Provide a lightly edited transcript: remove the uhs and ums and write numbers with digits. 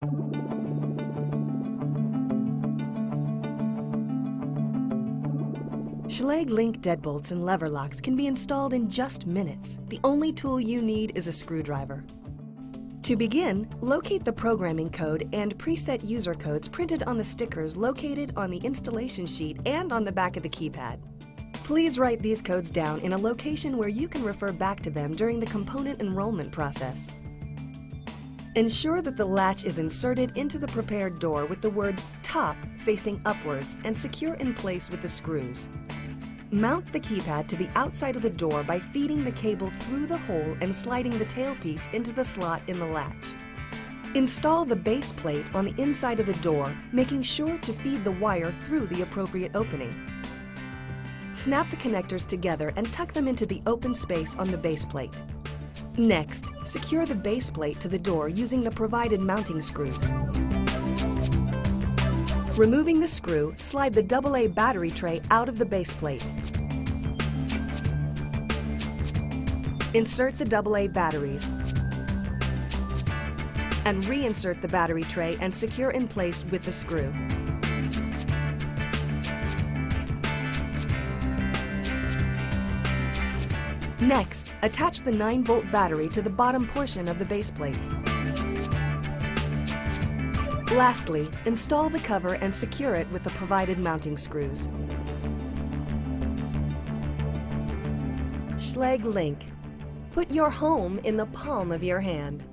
Schlage LiNK deadbolts and lever locks can be installed in just minutes. The only tool you need is a screwdriver. To begin, locate the programming code and preset user codes printed on the stickers located on the installation sheet and on the back of the keypad. Please write these codes down in a location where you can refer back to them during the component enrollment process. Ensure that the latch is inserted into the prepared door with the word "top" facing upwards and secure in place with the screws. Mount the keypad to the outside of the door by feeding the cable through the hole and sliding the tailpiece into the slot in the latch. Install the base plate on the inside of the door, making sure to feed the wire through the appropriate opening. Snap the connectors together and tuck them into the open space on the base plate. Next, secure the base plate to the door using the provided mounting screws. Removing the screw, slide the AA battery tray out of the base plate. Insert the AA batteries and reinsert the battery tray and secure in place with the screw. Next, attach the 9-volt battery to the bottom portion of the base plate. Lastly, install the cover and secure it with the provided mounting screws. Schlage LiNK. Put your home in the palm of your hand.